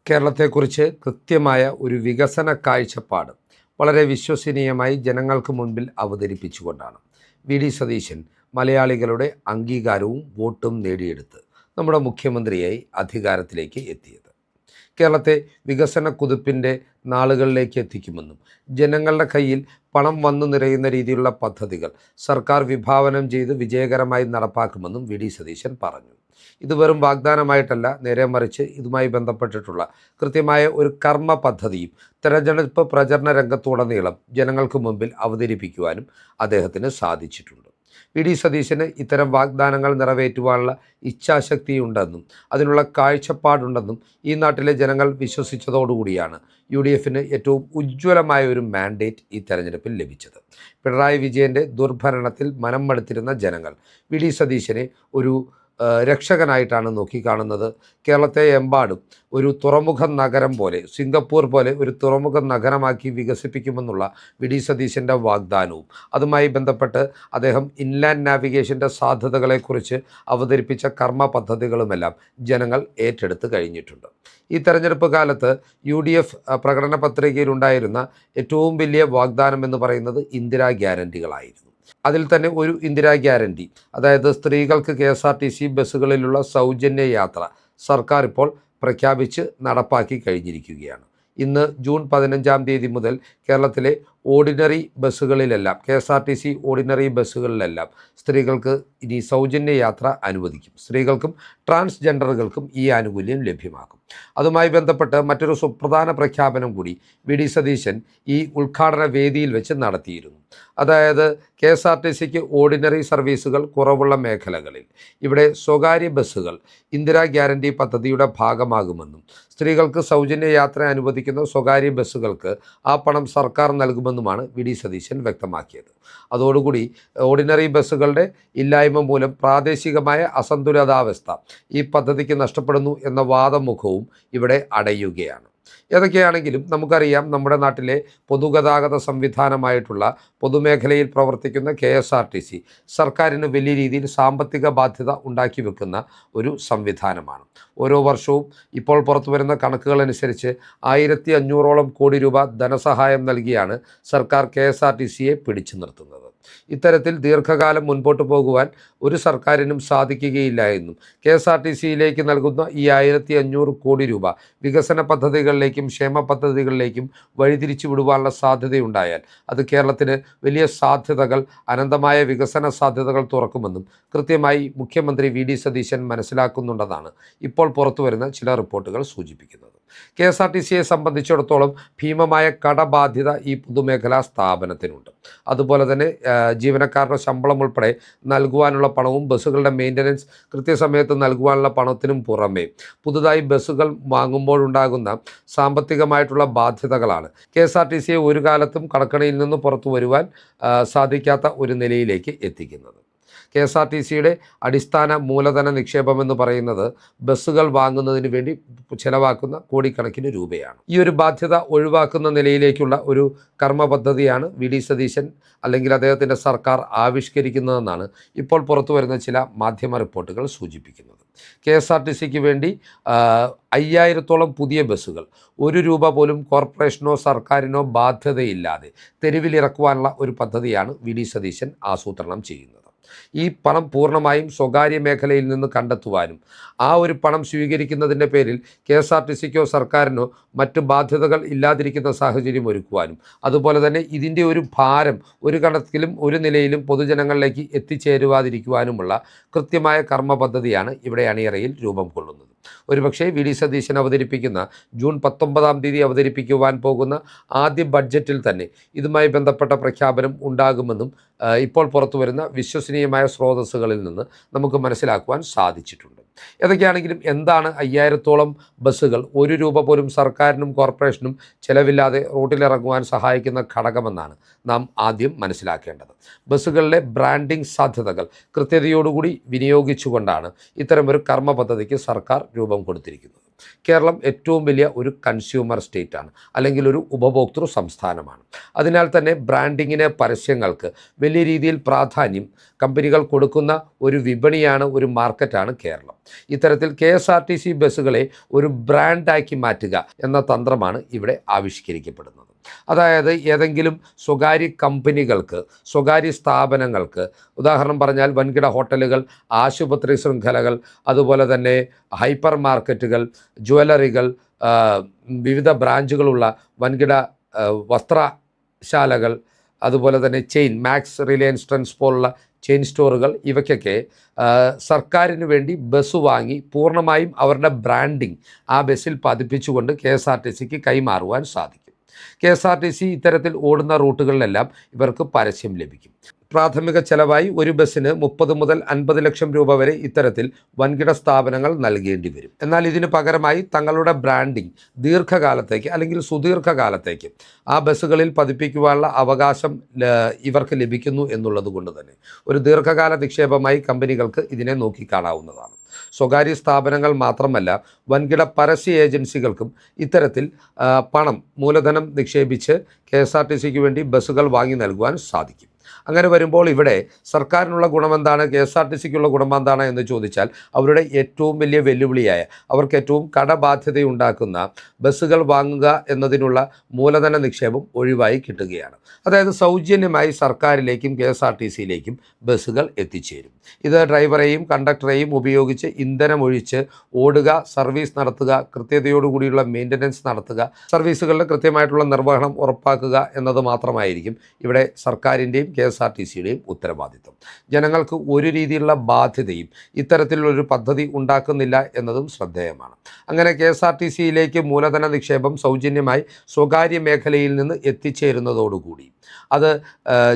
കേരളത്തെക്കുറിച്ച് കൃത്യമായ ഒരു വികസന കാഴ്ചപ്പാട് വളരെ വിശ്വസനീയമായി ജനങ്ങൾക്ക് മുൻപിൽ അവതരിപ്പിച്ചുകൊണ്ടാണ് വി.ഡി. സതീശൻ മലയാളികളുടെ അംഗീകാരവും വോട്ടും നേടിയെടുത്ത് നമ്മുടെ മുഖ്യമന്ത്രിയായി അധികാരത്തിലേക്ക് എത്തിയത്. കേരളത്തെ വികസന കുതിപ്പിൻ്റെ നാളുകളിലേക്ക് എത്തിക്കുമെന്നും ജനങ്ങളുടെ കയ്യിൽ പണം വന്നു നിറയുന്ന രീതിയിലുള്ള പദ്ധതികൾ സർക്കാർ വിഭാവനം ചെയ്ത് വിജയകരമായി നടപ്പാക്കുമെന്നും വി.ഡി. സതീശൻ പറഞ്ഞു. ഇത് വെറും വാഗ്ദാനമായിട്ടല്ല, നേരെ മറിച്ച് ഇതുമായി ബന്ധപ്പെട്ടിട്ടുള്ള കൃത്യമായ ഒരു കർമ്മ പദ്ധതിയും തെരഞ്ഞെടുപ്പ് പ്രചരണ രംഗത്തുടനീളം ജനങ്ങൾക്ക് മുമ്പിൽ അവതരിപ്പിക്കുവാനും അദ്ദേഹത്തിന് സാധിച്ചിട്ടുണ്ട്. വി.ഡി. സതീശന് ഇത്തരം വാഗ്ദാനങ്ങൾ നിറവേറ്റുവാനുള്ള ഇച്ഛാശക്തിയുണ്ടെന്നും അതിനുള്ള കാഴ്ചപ്പാടുണ്ടെന്നും ഈ നാട്ടിലെ ജനങ്ങൾ വിശ്വസിച്ചതോടുകൂടിയാണ് UDFന് ഏറ്റവും ഉജ്ജ്വലമായ ഒരു മാൻഡേറ്റ് ഈ തെരഞ്ഞെടുപ്പിൽ ലഭിച്ചത്. പിണറായി വിജയൻ്റെ ദുർഭരണത്തിൽ മനം മടുത്തിരുന്ന ജനങ്ങൾ വി.ഡി. സതീശനെ ഒരു രക്ഷകനായിട്ടാണ് നോക്കിക്കാണുന്നത്. കേരളത്തെ എമ്പാടും ഒരു തുറമുഖ നഗരം പോലെ, സിംഗപ്പൂർ പോലെ ഒരു തുറമുഖ നഗരമാക്കി വികസിപ്പിക്കുമെന്നുള്ള വി.ഡി. സതീശൻ്റെ വാഗ്ദാനവും അതുമായി ബന്ധപ്പെട്ട് അദ്ദേഹം ഇൻലാൻഡ് നാവിഗേഷൻ്റെ സാധ്യതകളെക്കുറിച്ച് അവതരിപ്പിച്ച കർമ്മ പദ്ധതികളുമെല്ലാം ജനങ്ങൾ ഏറ്റെടുത്ത് കഴിഞ്ഞിട്ടുണ്ട്. ഈ തെരഞ്ഞെടുപ്പ് കാലത്ത് UDF പ്രകടന പത്രികയിലുണ്ടായിരുന്ന ഏറ്റവും വലിയ വാഗ്ദാനം എന്ന് പറയുന്നത് ഇന്ദിരാ ഗ്യാരണ്ടികളായിരുന്നു. അതിൽ തന്നെ ഒരു ഇന്ദിരാ ഗ്യാരണ്ടി, അതായത് സ്ത്രീകൾക്ക് KSRTC ബസ്സുകളിലുള്ള സൗജന്യ യാത്ര സർക്കാർ ഇപ്പോൾ പ്രഖ്യാപിച്ച് നടപ്പാക്കി കഴിഞ്ഞിരിക്കുകയാണ്. ഇന്ന് ജൂൺ 15-ാം തീയതി മുതൽ കേരളത്തിലെ ഓർഡിനറി ബസ്സുകളിലെല്ലാം, KSRTC ഓർഡിനറി ബസ്സുകളിലെല്ലാം സ്ത്രീകൾക്ക് ഇനി സൗജന്യ യാത്ര അനുവദിക്കും. സ്ത്രീകൾക്കും ട്രാൻസ്ജെൻഡറുകൾക്കും ഈ ആനുകൂല്യം ലഭ്യമാക്കും. അതുമായി ബന്ധപ്പെട്ട് മറ്റൊരു സുപ്രധാന പ്രഖ്യാപനം കൂടി വി.ഡി. സതീശൻ ഈ ഉദ്ഘാടന വേദിയിൽ വെച്ച് നടത്തിയിരുന്നു. അതായത് KSRTCക്ക് ഓർഡിനറി സർവീസുകൾ കുറവുള്ള മേഖലകളിൽ ഇവിടെ സ്വകാര്യ ബസ്സുകൾ ഇന്ദിരാ ഗ്യാരണ്ടി പദ്ധതിയുടെ ഭാഗമാകുമെന്നും സ്ത്രീകൾക്ക് സൗജന്യ യാത്ര അനുവദിക്കുന്ന സ്വകാര്യ ബസ്സുകൾക്ക് ആ പണം സർക്കാർ നൽകുമെന്നുമാണ് വി.ഡി. സതീശൻ വ്യക്തമാക്കിയത്. അതോടുകൂടി ഓർഡിനറി ബസ്സുകളുടെ ഇല്ലായ്മ മൂലം പ്രാദേശികമായ അസന്തുലിതാവസ്ഥ ഈ പദ്ധതിക്ക് നഷ്ടപ്പെടുന്നു എന്ന വാദമുഖവും ഇവിടെ അടയുകയാണ്. ഏതൊക്കെയാണെങ്കിലും നമുക്കറിയാം, നമ്മുടെ നാട്ടിലെ പൊതുഗതാഗത സംവിധാനമായിട്ടുള്ള പൊതുമേഖലയിൽ പ്രവർത്തിക്കുന്ന KSRTC സർക്കാരിന് വലിയ രീതിയിൽ സാമ്പത്തിക ബാധ്യത ഉണ്ടാക്കി വെക്കുന്ന ഒരു സംവിധാനമാണ്. ഓരോ വർഷവും ഇപ്പോൾ പുറത്തു വരുന്ന കണക്കുകളനുസരിച്ച് 1500ഓളം കോടി രൂപ ധനസഹായം നൽകിയാണ് സർക്കാർ KSRTCയെ പിടിച്ചു നിർത്തുന്നത്. ഇത്തരത്തിൽ ദീർഘകാലം മുൻപോട്ട് പോകുവാൻ ഒരു സർക്കാരിനും സാധിക്കുകയില്ല എന്നും KSRTCയിലേക്ക് നൽകുന്ന ഈ 1500 കോടി രൂപ വികസന പദ്ധതികളിലേക്കും ക്ഷേമ പദ്ധതികളിലേക്കും വഴിതിരിച്ചു വിടുവാനുള്ള സാധ്യതയുണ്ടായാൽ അത് കേരളത്തിന് വലിയ സാധ്യതകൾ, അനന്തമായ വികസന സാധ്യതകൾ തുറക്കുമെന്നും കൃത്യമായി മുഖ്യമന്ത്രി വി.ഡി. സതീശൻ മനസ്സിലാക്കുന്നുണ്ടെന്നാണ് ഇപ്പോൾ പുറത്തു വരുന്ന ചില റിപ്പോർട്ടുകൾ സൂചിപ്പിക്കുന്നത്. KSRTCയെ സംബന്ധിച്ചിടത്തോളം ഭീമമായ കടബാധ്യത ഈ പൊതുമേഖലാ സ്ഥാപനത്തിനുണ്ട്. അതുപോലെ തന്നെ ജീവനക്കാരുടെ ശമ്പളം ഉൾപ്പെടെ നൽകുവാനുള്ള പണവും ബസ്സുകളുടെ മെയിൻ്റനൻസ് കൃത്യസമയത്ത് നൽകുവാനുള്ള പണത്തിനും പുറമേ പുതുതായി ബസ്സുകൾ വാങ്ങുമ്പോഴുണ്ടാകുന്ന സാമ്പത്തികമായിട്ടുള്ള ബാധ്യതകളാണ് KSRTCയെ ഒരു കാലത്തും കടക്കണിയിൽ നിന്ന് പുറത്തു വരുവാൻ സാധിക്കാത്ത ഒരു നിലയിലേക്ക് എത്തിക്കുന്നത്. KSRTCയുടെ അടിസ്ഥാന മൂലധന നിക്ഷേപമെന്ന് പറയുന്നത് ബസ്സുകൾ വാങ്ങുന്നതിന് വേണ്ടി ചിലവാക്കുന്ന കോടിക്കണക്കിന് രൂപയാണ്. ഈ ഒരു ബാധ്യത ഒഴിവാക്കുന്ന നിലയിലേക്കുള്ള ഒരു കർമ്മ പദ്ധതിയാണ് വി.ഡി. സതീശൻ അല്ലെങ്കിൽ അദ്ദേഹത്തിൻ്റെ സർക്കാർ ആവിഷ്കരിക്കുന്നതെന്നാണ് ഇപ്പോൾ പുറത്തു വരുന്ന ചില മാധ്യമ റിപ്പോർട്ടുകൾ സൂചിപ്പിക്കുന്നത്. KSRTCക്ക് വേണ്ടി 5000ഓളം പുതിയ ബസ്സുകൾ 1 രൂപ പോലും കോർപ്പറേഷനോ സർക്കാരിനോ ബാധ്യതയില്ലാതെ തെരുവിലിറക്കുവാനുള്ള ഒരു പദ്ധതിയാണ് വി.ഡി. സതീശൻ ആസൂത്രണം ചെയ്യുന്നത്. ഈ പണം പൂർണ്ണമായും സ്വകാര്യ മേഖലയിൽ നിന്ന് കണ്ടെത്തുവാനും ആ ഒരു പണം സ്വീകരിക്കുന്നതിൻ്റെ പേരിൽ KSRTCക്കോ സർക്കാരിനോ മറ്റ് ബാധ്യതകൾ ഇല്ലാതിരിക്കുന്ന സാഹചര്യം ഒരുക്കുവാനും അതുപോലെ തന്നെ ഇതിൻ്റെ ഒരു ഭാരം ഒരു കണക്കിലും ഒരു നിലയിലും പൊതുജനങ്ങളിലേക്ക് എത്തിച്ചേരുവാതിരിക്കുവാനുമുള്ള കൃത്യമായ കർമ്മ പദ്ധതിയാണ് ഇവിടെ അണിയറയിൽ രൂപം കൊള്ളുന്നത്. ഒരുപക്ഷെ വി.ഡി. സതീശൻ അവതരിപ്പിക്കുന്ന ജൂൺ 19-ാം തീയതി അവതരിപ്പിക്കുവാൻ പോകുന്ന ആദ്യ ബഡ്ജറ്റിൽ തന്നെ ഇതുമായി ബന്ധപ്പെട്ട പ്രഖ്യാപനം ഉണ്ടാകുമെന്നും ഇപ്പോൾ പുറത്തു വരുന്ന വിശ്വസനീയമായ സ്രോതസ്സുകളിൽ നിന്ന് നമുക്ക് മനസ്സിലാക്കുവാൻ സാധിച്ചിട്ടുണ്ട്. ഏതൊക്കെയാണെങ്കിലും എന്താണ് 5000ഓളം ബസ്സുകൾ 1 രൂപ പോലും സർക്കാരിനും കോർപ്പറേഷനും ചിലവില്ലാതെ റോട്ടിലിറങ്ങുവാൻ സഹായിക്കുന്ന ഘടകമെന്നാണ് നാം ആദ്യം മനസ്സിലാക്കേണ്ടത്. ബസ്സുകളിലെ ബ്രാൻഡിംഗ് സാധ്യതകൾ കൃത്യതയോടുകൂടി വിനിയോഗിച്ചുകൊണ്ടാണ് ഇത്തരമൊരു കർമ്മ പദ്ധതിക്ക് സർക്കാർ രൂപം കൊടുത്തിരിക്കുന്നത്. കേരളം ഏറ്റവും വലിയ ഒരു കൺസ്യൂമർ സ്റ്റേറ്റാണ്, അല്ലെങ്കിൽ ഒരു ഉപഭോക്തൃ സംസ്ഥാനമാണ്. അതിനാൽ തന്നെ ബ്രാൻഡിങ്ങിന്, പരസ്യങ്ങൾക്ക് വലിയ രീതിയിൽ പ്രാധാന്യം കമ്പനികൾ കൊടുക്കുന്ന ഒരു വിപണിയാണ്, ഒരു മാർക്കറ്റാണ് കേരളം. ഇത്തരത്തിൽ KSRTC ബസ്സുകളെ ഒരു ബ്രാൻഡാക്കി മാറ്റുക എന്ന തന്ത്രമാണ് ഇവിടെ ആവിഷ്കരിക്കപ്പെടുന്നത്. അതായത് ഏതെങ്കിലും സ്വകാര്യ കമ്പനികൾക്ക്, സ്വകാര്യ സ്ഥാപനങ്ങൾക്ക്, ഉദാഹരണം പറഞ്ഞാൽ വൻകിട ഹോട്ടലുകൾ, ആശുപത്രി ശൃംഖലകൾ, അതുപോലെ തന്നെ ഹൈപ്പർ മാർക്കറ്റുകൾ, ജ്വല്ലറികൾ, വിവിധ ബ്രാഞ്ചുകളുള്ള വൻകിട വസ്ത്രശാലകൾ, അതുപോലെ തന്നെ ചെയിൻ, മാക്സ്, റിലയൻസ് ട്രെൻഡ്സ് പോലുള്ള ചെയിൻ സ്റ്റോറുകൾ, ഇവയ്ക്കൊക്കെ സർക്കാരിന് വേണ്ടി ബസ് വാങ്ങി പൂർണ്ണമായും അവരുടെ ബ്രാൻഡിങ് ആ ബസ്സിൽ പതിപ്പിച്ചുകൊണ്ട് KSRTCക്ക് കൈമാറുവാൻ സാധിക്കും. KSRTC ഇത്തരത്തിൽ ഓടുന്ന റൂട്ടുകളിലെല്ലാം ഇവർക്ക് പരസ്യം ലഭിക്കും. പ്രാഥമിക ചെലവായി ഒരു ബസ്സിന് 30 മുതൽ 50 ലക്ഷം രൂപ വരെ ഇത്തരത്തിൽ വൻകിട സ്ഥാപനങ്ങൾ നൽകേണ്ടി വരും. എന്നാൽ ഇതിന് പകരമായി തങ്ങളുടെ ബ്രാൻഡിങ് ദീർഘകാലത്തേക്ക് അല്ലെങ്കിൽ സുദീർഘകാലത്തേക്ക് ആ ബസ്സുകളിൽ പതിപ്പിക്കുവാനുള്ള അവകാശം ഇവർക്ക് ലഭിക്കുന്നു എന്നുള്ളത് കൊണ്ട് തന്നെ ഒരു ദീർഘകാല നിക്ഷേപമായി കമ്പനികൾക്ക് ഇതിനെ നോക്കിക്കാണാവുന്നതാണ്. സ്വകാര്യ സ്ഥാപനങ്ങൾ മാത്രമല്ല, വൻകിട പരസ്യ ഏജൻസികൾക്കും ഇത്തരത്തിൽ പണം, മൂലധനം നിക്ഷേപിച്ച് KSRTCക്ക് വേണ്ടി ബസ്സുകൾ വാങ്ങി നൽകുവാൻ സാധിക്കും. അങ്ങനെ വരുമ്പോൾ ഇവിടെ സർക്കാരിനുള്ള ഗുണമെന്താണ്, KSRTCക്കുള്ള ഗുണമെന്താണ് എന്ന് ചോദിച്ചാൽ, അവരുടെ ഏറ്റവും വലിയ വെല്ലുവിളിയായ, അവർക്ക് ഏറ്റവും കടബാധ്യതയുണ്ടാക്കുന്ന ബസ്സുകൾ വാങ്ങുക എന്നതിനുള്ള മൂലധന നിക്ഷേപം ഒഴിവായി കിട്ടുകയാണ്. അതായത് സൗജന്യമായി സർക്കാരിലേക്കും KSRTCയിലേക്കും ബസ്സുകൾ എത്തിച്ചേരും. ഇത് ഡ്രൈവറെയും കണ്ടക്ടറെയും ഉപയോഗിച്ച് ഇന്ധനമൊഴിച്ച് ഓടുക, സർവീസ് നടത്തുക, കൃത്യതയോടുകൂടിയുള്ള മെയിൻ്റനൻസ് നടത്തുക, സർവീസുകളുടെ കൃത്യമായിട്ടുള്ള നിർവഹണം ഉറപ്പാക്കുക എന്നത് മാത്രമായിരിക്കും ഇവിടെ സർക്കാരിൻ്റെയും KSRTCയുടെയും ഉത്തരവാദിത്വം. ജനങ്ങൾക്ക് ഒരു രീതിയിലുള്ള ബാധ്യതയും ഇത്തരത്തിലുള്ളൊരു പദ്ധതി ഉണ്ടാക്കുന്നില്ല എന്നതും ശ്രദ്ധേയമാണ്. അങ്ങനെ KSRTCയിലേക്ക് മൂലധന നിക്ഷേപം സൗജന്യമായി സ്വകാര്യ മേഖലയിൽ നിന്ന് എത്തിച്ചേരുന്നതോടുകൂടി അത്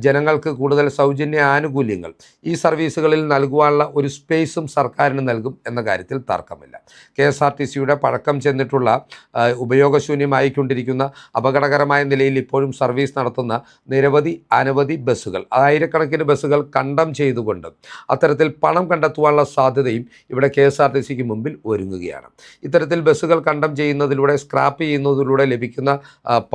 ജനങ്ങൾക്ക് കൂടുതൽ സൗജന്യ ആനുകൂല്യങ്ങൾ ഈ സർവീസുകളിൽ നൽകുവാനുള്ള ഒരു സ്പേസും സർക്കാരിന് നൽകും എന്ന കാര്യത്തിൽ തർക്കമില്ല. KSRTCയുടെ പഴക്കം ചെന്നിട്ടുള്ള, ഉപയോഗശൂന്യമായിക്കൊണ്ടിരിക്കുന്ന, അപകടകരമായ നിലയിൽ ഇപ്പോഴും സർവീസ് നടത്തുന്ന അനവധി ബസ്സുകൾ, ആയിരക്കണക്കിന് ബസ്സുകൾ കണ്ടം ചെയ്തുകൊണ്ട് അത്തരത്തിൽ പണം കണ്ടെത്തുവാനുള്ള സാധ്യതയും ഇവിടെ KSRTCക്ക് മുമ്പിൽ ഒരുങ്ങുകയാണ്. ഇത്തരത്തിൽ ബസ്സുകൾ കണ്ടം ചെയ്യുന്നതിലൂടെ, സ്ക്രാപ്പ് ചെയ്യുന്നതിലൂടെ ലഭിക്കുന്ന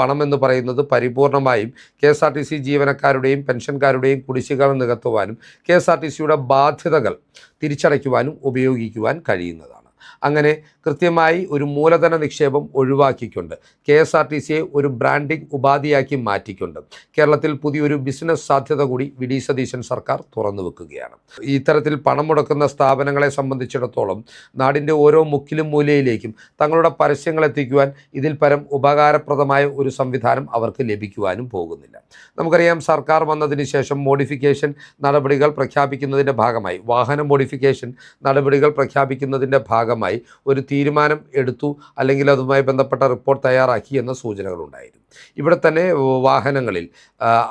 പണം എന്ന് പറയുന്നത് പരിപൂർണമായും KSRTC ജീവനക്കാരുടെയും പെൻഷൻകാരുടെയും കുടിശ്ശികകൾ നികത്തുവാനും KSRTCയുടെ ബാധ്യതകൾ തിരിച്ചടയ്ക്കുവാനും ഉപയോഗിക്കുവാൻ കഴിയുന്നതാണ്. അങ്ങനെ കൃത്യമായി ഒരു മൂലധന നിക്ഷേപം ഒഴിവാക്കിക്കൊണ്ട് KSRTCയെ ഒരു ബ്രാൻഡിംഗ് ഉപാധിയാക്കി മാറ്റിക്കൊണ്ട് കേരളത്തിൽ പുതിയൊരു ബിസിനസ് സാധ്യത കൂടി VD സതീശൻ സർക്കാർ തുറന്നു വെക്കുകയാണ്. ഇത്തരത്തിൽ പണം മുടക്കുന്ന സ്ഥാപനങ്ങളെ സംബന്ധിച്ചിടത്തോളം നാടിൻ്റെ ഓരോ മുക്കിലും മൂലയിലേക്കും തങ്ങളുടെ പരസ്യങ്ങൾ എത്തിക്കുവാൻ ഇതിൽ പരം ഉപകാരപ്രദമായ ഒരു സംവിധാനം അവർക്ക് ലഭിക്കുവാനും പോകുന്നില്ല. നമുക്കറിയാം, സർക്കാർ വന്നതിന് ശേഷം മോഡിഫിക്കേഷൻ നടപടികൾ പ്രഖ്യാപിക്കുന്നതിൻ്റെ ഭാഗമായി, വാഹന മോഡിഫിക്കേഷൻ നടപടികൾ പ്രഖ്യാപിക്കുന്നതിൻ്റെ ഭാഗമായി ഒരു തീരുമാനം എടുത്തു, അല്ലെങ്കിൽ അതുമായി ബന്ധപ്പെട്ട റിപ്പോർട്ട് തയ്യാറാക്കി എന്ന സൂചനകളുണ്ടായിരുന്നു. ഇവിടെ തന്നെ വാഹനങ്ങളിൽ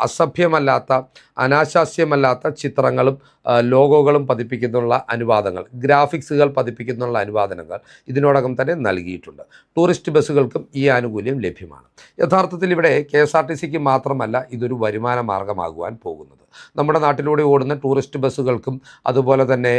അസഭ്യമല്ലാത്ത, അനാശാസ്യമല്ലാത്ത ചിത്രങ്ങളും ലോഗോകളും പതിപ്പിക്കുന്നുള്ള അനുവാദങ്ങൾ, ഗ്രാഫിക്സുകൾ പതിപ്പിക്കുന്നുള്ള അനുവാദങ്ങൾ ഇതിനോടകം തന്നെ നൽകിയിട്ടുണ്ട്. ടൂറിസ്റ്റ് ബസ്സുകൾക്കും ഈ ആനുകൂല്യം ലഭ്യമാണ്. യഥാർത്ഥത്തിൽ ഇവിടെ KSRTCക്ക് മാത്രമല്ല ഇതൊരു വരുമാന മാർഗമാകുവാൻ പോകുന്നത്. നമ്മുടെ നാട്ടിലൂടെ ഓടുന്ന ടൂറിസ്റ്റ് ബസ്സുകൾക്കും അതുപോലെ തന്നെ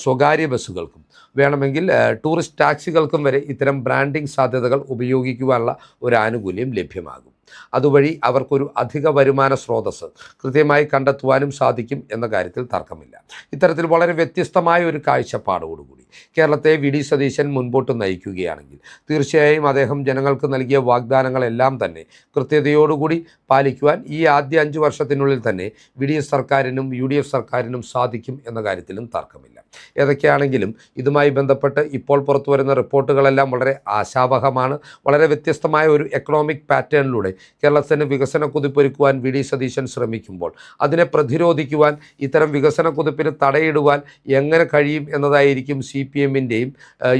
സ്വകാര്യ ബസ്സുകൾക്കും, വേണമെങ്കിൽ ടൂറിസ്റ്റ് ടാക്സികൾക്കും വരെ ഇത്തരം ബ്രാൻഡിംഗ് സാധ്യതകൾ ഉപയോഗിക്കുവാനുള്ള ഒരു ആനുകൂല്യം ലഭ്യമാകും. അതുവഴി അവർക്കൊരു അധിക വരുമാന സ്രോതസ്സ് കൃത്യമായി കണ്ടെത്തുവാനും സാധിക്കും എന്ന കാര്യത്തിൽ തർക്കമില്ല. ഇത്തരത്തിൽ വളരെ വ്യത്യസ്തമായ ഒരു കാഴ്ചപ്പാടോടുകൂടി കേരളത്തെ VD സതീശൻ മുൻപോട്ട് നയിക്കുകയാണെങ്കിൽ തീർച്ചയായും അദ്ദേഹം ജനങ്ങൾക്ക് നൽകിയ വാഗ്ദാനങ്ങളെല്ലാം തന്നെ കൃത്യതയോടുകൂടി പാലിക്കുവാൻ ഈ ആദ്യ 5 വർഷത്തിനുള്ളിൽ തന്നെ VDS സർക്കാരിനും UDF സർക്കാരിനും സാധിക്കും എന്ന കാര്യത്തിലും തർക്കമില്ല. ഏതൊക്കെയാണെങ്കിലും ഇതുമായി ബന്ധപ്പെട്ട് ഇപ്പോൾ പുറത്തു വരുന്ന റിപ്പോർട്ടുകളെല്ലാം വളരെ ആശാവഹമാണ്. വളരെ വ്യത്യസ്തമായ ഒരു എക്കണോമിക് പാറ്റേണിലൂടെ കേരളത്തിന് വികസന കുതിപ്പൊരുക്കുവാൻ VD സതീശൻ ശ്രമിക്കുമ്പോൾ അതിനെ പ്രതിരോധിക്കുവാൻ, ഇത്തരം വികസന കുതിപ്പിന് തടയിടുവാൻ എങ്ങനെ കഴിയും എന്നതായിരിക്കും CPMൻ്റെയും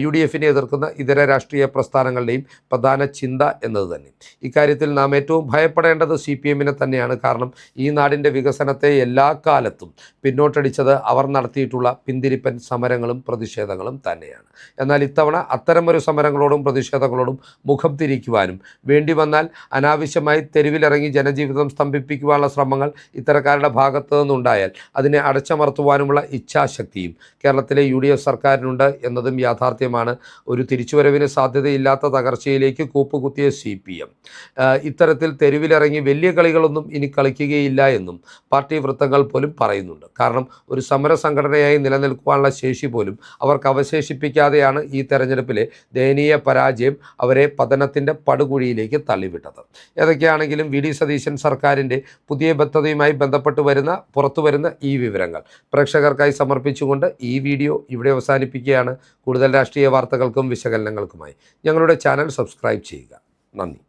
UDFനെ എതിർക്കുന്ന ഇതര രാഷ്ട്രീയ പ്രസ്ഥാനങ്ങളുടെയും പ്രധാന ചിന്ത എന്നത് തന്നെ. ഇക്കാര്യത്തിൽ നാം ഏറ്റവും ഭയപ്പെടേണ്ടത് CPMനെ തന്നെയാണ്. കാരണം ഈ നാടിൻ്റെ വികസനത്തെ എല്ലാ കാലത്തും പിന്നോട്ടടിച്ചത് അവർ നടത്തിയിട്ടുള്ള പിന്തിരിപ്പൻ തീപ്പൻ സമരങ്ങളും പ്രതിഷേധങ്ങളും തന്നെയാണ്. എന്നാൽ ഇത്തവണ അത്തരമൊരു സമരങ്ങളോടും പ്രതിഷേധങ്ങളോടും മുഖം തിരിക്കുവാനും വേണ്ടി വന്നാൽ അനാവശ്യമായി തെരുവിലിറങ്ങി ജനജീവിതം സ്തംഭിപ്പിക്കുവാനുള്ള ശ്രമങ്ങൾ ഇത്തരക്കാരുടെ ഭാഗത്തു നിന്നുണ്ടായാൽ അതിനെ അടച്ചമർത്തുവാനുമുള്ള ഇച്ഛാശക്തിയും കേരളത്തിലെ UDF സർക്കാരിനുണ്ട് എന്നതും യാഥാർത്ഥ്യമാണ്. ഒരു തിരിച്ചുവരവിന് സാധ്യതയില്ലാത്ത തകർച്ചയിലേക്ക് കൂപ്പുകുത്തിയ CPM ഇത്തരത്തിൽ തെരുവിലിറങ്ങി വലിയ കളികളൊന്നും ഇനി കളിക്കുകയില്ല എന്നും പാർട്ടി വൃത്തങ്ങൾ പോലും പറയുന്നുണ്ട്. കാരണം ഒരു സമര സംഘടനയായി നിലനിൽക്കുവാനുള്ള ശേഷി പോലും അവർക്ക് അവശേഷിപ്പിക്കാതെയാണ് ഈ തെരഞ്ഞെടുപ്പിലെ ദയനീയ പരാജയം അവരെ പതനത്തിൻ്റെ പടുകുഴിയിലേക്ക് തള്ളിവിട്ടത്. ഏതൊക്കെയാണെങ്കിലും VD സതീശൻ സർക്കാരിൻ്റെ പുതിയ പദ്ധതിയുമായി ബന്ധപ്പെട്ട് പുറത്തു വരുന്ന ഈ വിവരങ്ങൾ പ്രേക്ഷകർക്കായി സമർപ്പിച്ചുകൊണ്ട് ഈ വീഡിയോ ഇവിടെ അവസാനിപ്പിക്കുകയാണ്. കൂടുതൽ രാഷ്ട്രീയ വാർത്തകൾക്കും വിശകലനങ്ങൾക്കുമായി ഞങ്ങളുടെ ചാനൽ സബ്സ്ക്രൈബ് ചെയ്യുക. നന്ദി.